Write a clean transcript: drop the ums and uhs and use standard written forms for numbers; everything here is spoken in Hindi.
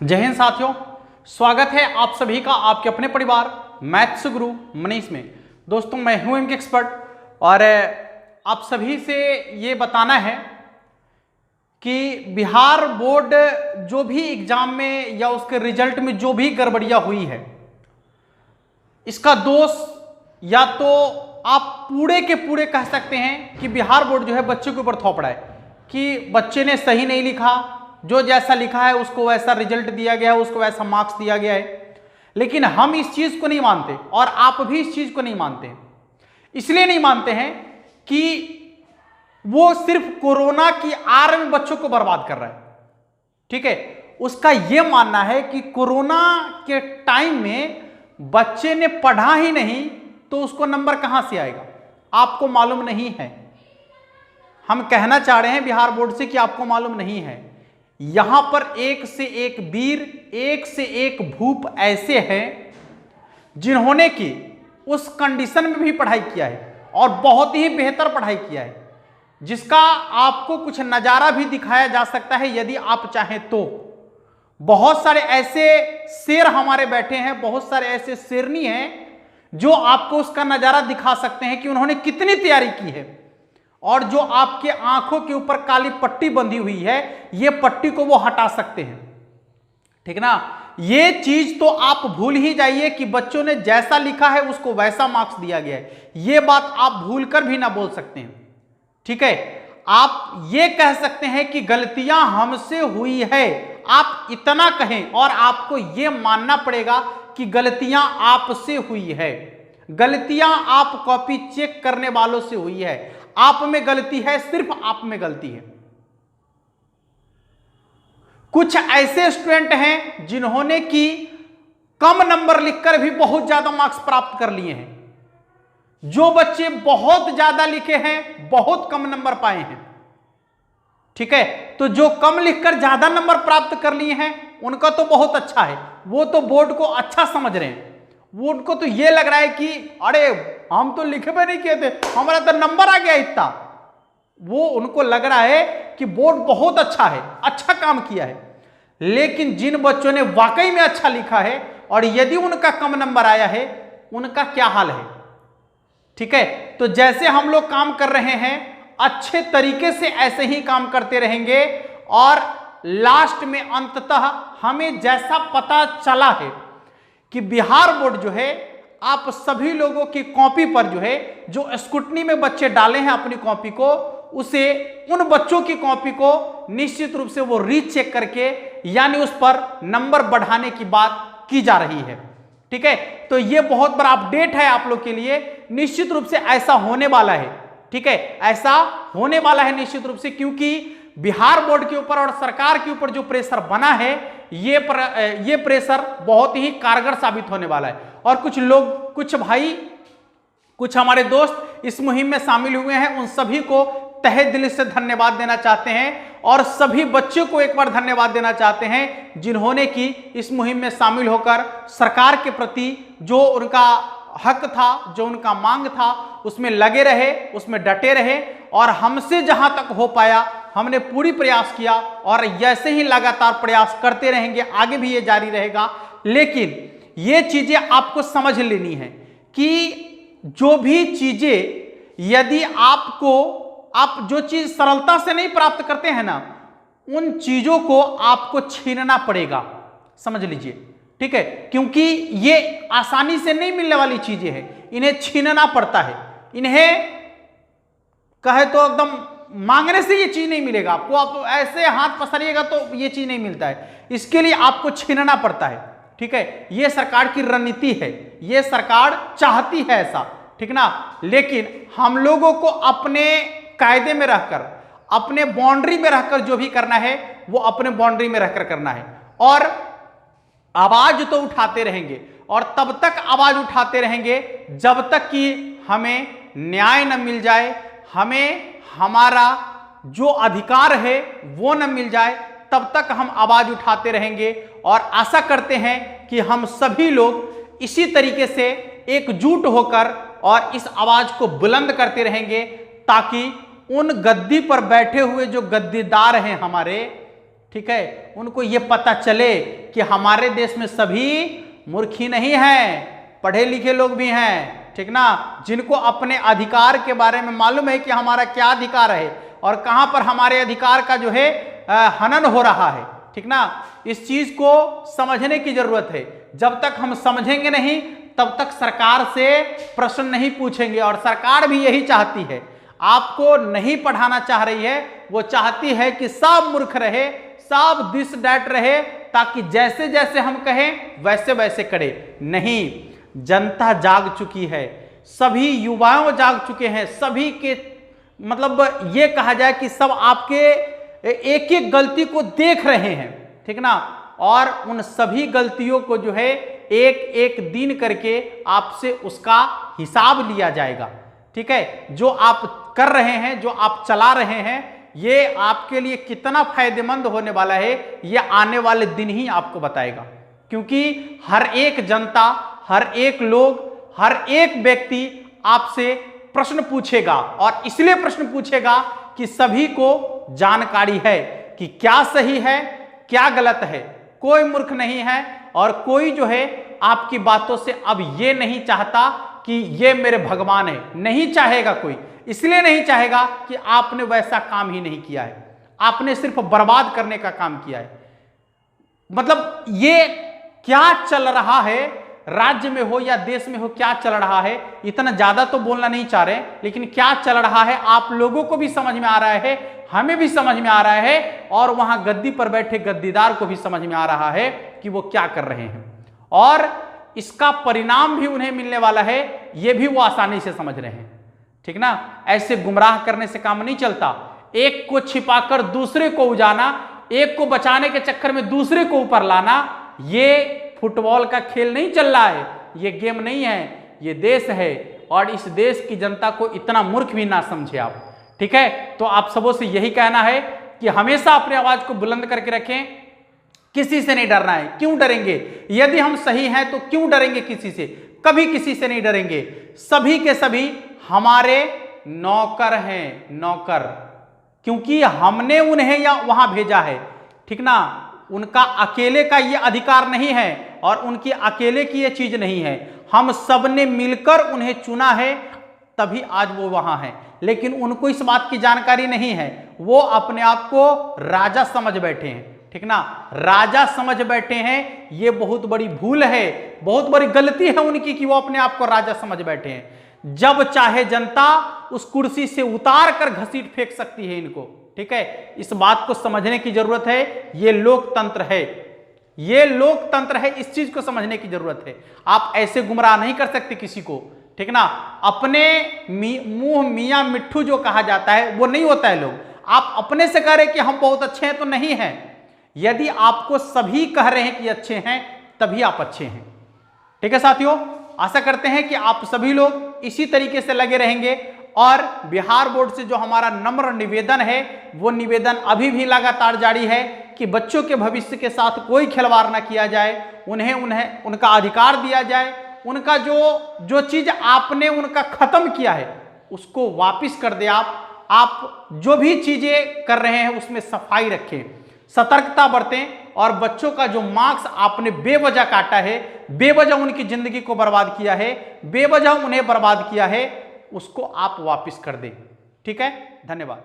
जय हिंद साथियों, स्वागत है आप सभी का आपके अपने परिवार मैथ्स गुरु मनीष में। दोस्तों मैं हूं इनके एक्सपर्ट और आप सभी से ये बताना है कि बिहार बोर्ड जो भी एग्जाम में या उसके रिजल्ट में जो भी गड़बड़ियां हुई है, इसका दोष या तो आप पूरे के पूरे कह सकते हैं कि बिहार बोर्ड जो है बच्चे के ऊपर थोप रहा है कि बच्चे ने सही नहीं लिखा, जो जैसा लिखा है उसको वैसा रिजल्ट दिया गया है, उसको वैसा मार्क्स दिया गया है। लेकिन हम इस चीज को नहीं मानते और आप भी इस चीज को नहीं मानते। इसलिए नहीं मानते हैं कि वो सिर्फ कोरोना की आड़ में बच्चों को बर्बाद कर रहा है। ठीक है, उसका यह मानना है कि कोरोना के टाइम में बच्चे ने पढ़ा ही नहीं तो उसको नंबर कहां से आएगा, आपको मालूम नहीं है। हम कहना चाह रहे हैं बिहार बोर्ड से कि आपको मालूम नहीं है। यहां पर एक से एक वीर, एक से एक भूप ऐसे हैं जिन्होंने कि उस कंडीशन में भी पढ़ाई किया है और बहुत ही बेहतर पढ़ाई किया है, जिसका आपको कुछ नजारा भी दिखाया जा सकता है यदि आप चाहें तो। बहुत सारे ऐसे शेर हमारे बैठे हैं, बहुत सारे ऐसे शेरनी हैं जो आपको उसका नजारा दिखा सकते हैं कि उन्होंने कितनी तैयारी की है। और जो आपके आंखों के ऊपर काली पट्टी बंधी हुई है, ये पट्टी को वो हटा सकते हैं। ठीक ना, ये चीज तो आप भूल ही जाइए कि बच्चों ने जैसा लिखा है उसको वैसा मार्क्स दिया गया है। ये बात आप भूलकर भी ना बोल सकते हैं। ठीक है, आप ये कह सकते हैं कि गलतियां हमसे हुई है, आप इतना कहें और आपको ये मानना पड़ेगा कि गलतियां आपसे हुई है। गलतियां आप कॉपी चेक करने वालों से हुई है। आप में गलती है, सिर्फ आप में गलती है। कुछ ऐसे स्टूडेंट हैं जिन्होंने कि कम नंबर लिखकर भी बहुत ज्यादा मार्क्स प्राप्त कर लिए हैं। जो बच्चे बहुत ज्यादा लिखे हैं बहुत कम नंबर पाए हैं। ठीक है, तो जो कम लिखकर ज्यादा नंबर प्राप्त कर लिए हैं उनका तो बहुत अच्छा है, वो तो बोर्ड को अच्छा समझ रहे हैं। वो उनको तो ये लग रहा है कि अरे हम तो लिखे भी नहीं किए थे, हमारा तो नंबर आ गया इतना। वो उनको लग रहा है कि बोर्ड बहुत अच्छा है, अच्छा काम किया है। लेकिन जिन बच्चों ने वाकई में अच्छा लिखा है और यदि उनका कम नंबर आया है, उनका क्या हाल है। ठीक है, तो जैसे हम लोग काम कर रहे हैं अच्छे तरीके से ऐसे ही काम करते रहेंगे और लास्ट में अंततः हमें जैसा पता चला है कि बिहार बोर्ड जो है आप सभी लोगों की कॉपी पर जो है, जो स्क्रूटनी में बच्चे डाले हैं अपनी कॉपी को, उसे उन बच्चों की कॉपी को निश्चित रूप से वो रीचेक करके यानी उस पर नंबर बढ़ाने की बात की जा रही है। ठीक है, तो ये बहुत बड़ा अपडेट है आप लोग के लिए। निश्चित रूप से ऐसा होने वाला है। ठीक है, ऐसा होने वाला है निश्चित रूप से, क्योंकि बिहार बोर्ड के ऊपर और सरकार के ऊपर जो प्रेशर बना है ये प्रेशर बहुत ही कारगर साबित होने वाला है। और कुछ लोग, कुछ भाई, कुछ हमारे दोस्त इस मुहिम में शामिल हुए हैं, उन सभी को तहे दिल से धन्यवाद देना चाहते हैं और सभी बच्चों को एक बार धन्यवाद देना चाहते हैं जिन्होंने कि इस मुहिम में शामिल होकर सरकार के प्रति जो उनका हक था, जो उनका मांग था, उसमें लगे रहे, उसमें डटे रहे और हमसे जहां तक हो पाया हमने पूरी प्रयास किया और ऐसे ही लगातार प्रयास करते रहेंगे, आगे भी ये जारी रहेगा। लेकिन ये चीजें आपको समझ लेनी है कि जो भी चीजें यदि आप जो चीज सरलता से नहीं प्राप्त करते हैं ना, उन चीजों को आपको छीनना पड़ेगा, समझ लीजिए। ठीक है, क्योंकि ये आसानी से नहीं मिलने वाली चीजें हैं, इन्हें छीनना पड़ता है। इन्हें कहे तो एकदम मांगने से ये चीज नहीं मिलेगा आपको, आप ऐसे हाथ पसारिएगा तो ये चीज नहीं मिलता है, इसके लिए आपको छीनना पड़ता है। ठीक है, ये सरकार की रणनीति है, ये सरकार चाहती है ऐसा। ठीक ना, लेकिन हम लोगों को अपने कायदे में रहकर, अपने बाउंड्री में रहकर जो भी करना है वो अपने बाउंड्री में रहकर करना है। और आवाज तो उठाते रहेंगे और तब तक आवाज उठाते रहेंगे जब तक कि हमें न्याय न मिल जाए, हमें हमारा जो अधिकार है वो न मिल जाए, तब तक हम आवाज उठाते रहेंगे। और आशा करते हैं कि हम सभी लोग इसी तरीके से एकजुट होकर और इस आवाज को बुलंद करते रहेंगे ताकि उन गद्दी पर बैठे हुए जो गद्दीदार हैं हमारे, ठीक है, उनको ये पता चले कि हमारे देश में सभी मूर्ख ही नहीं हैं, पढ़े लिखे लोग भी हैं, ठीक ना, जिनको अपने अधिकार के बारे में मालूम है कि हमारा क्या अधिकार है और कहां पर हमारे अधिकार का जो है हनन हो रहा है, ठीक ना। इस चीज को समझने की जरूरत है। जब तक हम समझेंगे नहीं तब तक सरकार से प्रश्न नहीं पूछेंगे, और सरकार भी यही चाहती है, आपको नहीं पढ़ाना चाह रही है, वो चाहती है कि सब मूर्ख रहे, सब दिस डैट रहे, ताकि जैसे जैसे हम कहें वैसे वैसे करे। नहीं, जनता जाग चुकी है, सभी युवाओं जाग चुके हैं, सभी के मतलब ये कहा जाए कि सब आपके एक एक गलती को देख रहे हैं, ठीक ना, और उन सभी गलतियों को जो है एक एक दिन करके आपसे उसका हिसाब लिया जाएगा, ठीक है। जो आप कर रहे हैं, जो आप चला रहे हैं, ये आपके लिए कितना फायदेमंद होने वाला है, ये आने वाले दिन ही आपको बताएगा। क्योंकि हर एक जनता, हर एक लोग, हर एक व्यक्ति आपसे प्रश्न पूछेगा, और इसलिए प्रश्न पूछेगा कि सभी को जानकारी है कि क्या सही है क्या गलत है। कोई मूर्ख नहीं है, और कोई जो है आपकी बातों से अब ये नहीं चाहता कि ये मेरे भगवान है, नहीं चाहेगा कोई। इसलिए नहीं चाहेगा कि आपने वैसा काम ही नहीं किया है, आपने सिर्फ बर्बाद करने का काम किया है। मतलब ये क्या चल रहा है राज्य में हो या देश में हो, क्या चल रहा है, इतना ज्यादा तो बोलना नहीं चाह रहे, लेकिन क्या चल रहा है आप लोगों को भी समझ में आ रहा है, हमें भी समझ में आ रहा है, और वहां गद्दी पर बैठे गद्दीदार को भी समझ में आ रहा है कि वो क्या कर रहे हैं, और इसका परिणाम भी उन्हें मिलने वाला है, ये भी वो आसानी से समझ रहे हैं, ठीक ना। ऐसे गुमराह करने से काम नहीं चलता। एक को छिपाकर दूसरे को उजाना, एक को बचाने के चक्कर में दूसरे को ऊपर लाना, ये फुटबॉल का खेल नहीं चल रहा है, ये गेम नहीं है, ये देश है, और इस देश की जनता को इतना मूर्ख भी ना समझे आप, ठीक है। तो आप सबों से यही कहना है कि हमेशा अपनी आवाज को बुलंद करके रखें, किसी से नहीं डरना है। क्यों डरेंगे? यदि हम सही हैं तो क्यों डरेंगे किसी से? कभी किसी से नहीं डरेंगे। सभी के सभी हमारे नौकर हैं, नौकर, क्योंकि हमने उन्हें या वहां भेजा है, ठीक ना। उनका अकेले का ये अधिकार नहीं है, और उनकी अकेले की ये चीज नहीं है, हम सब ने मिलकर उन्हें चुना है, तभी आज वो वहां है। लेकिन उनको इस बात की जानकारी नहीं है, वो अपने आप को राजा समझ बैठे हैं, ठीक ना, राजा समझ बैठे हैं। ये बहुत बड़ी भूल है, बहुत बड़ी गलती है उनकी कि वो अपने आप को राजा समझ बैठे हैं। जब चाहे जनता उस कुर्सी से उतार कर घसीट फेंक सकती है इनको, ठीक है। इस बात को समझने की जरूरत है, ये लोकतंत्र है, ये लोकतंत्र है, इस चीज को समझने की जरूरत है। आप ऐसे गुमराह नहीं कर सकते किसी को, ठीक ना। अपने मुंह मियां मिट्ठू जो कहा जाता है वो नहीं होता है। लोग आप अपने से कह रहे कि हम बहुत अच्छे हैं तो नहीं हैं। यदि आपको सभी कह रहे हैं कि अच्छे हैं तभी आप अच्छे हैं, ठीक है साथियों। आशा करते हैं कि आप सभी लोग इसी तरीके से लगे रहेंगे, और बिहार बोर्ड से जो हमारा नम्र निवेदन है, वो निवेदन अभी भी लगातार जारी है कि बच्चों के भविष्य के साथ कोई खिलवाड़ ना किया जाए, उन्हें उनका अधिकार दिया जाए, उनका जो चीज आपने उनका खत्म किया है उसको वापिस कर दे। आप जो भी चीजें कर रहे हैं उसमें सफाई रखें, सतर्कता बरतें, और बच्चों का जो मार्क्स आपने बेवजह काटा है, बेवजह उनकी जिंदगी को बर्बाद किया है, बेवजह उन्हें बर्बाद किया है, उसको आप वापिस कर दें, ठीक है। धन्यवाद।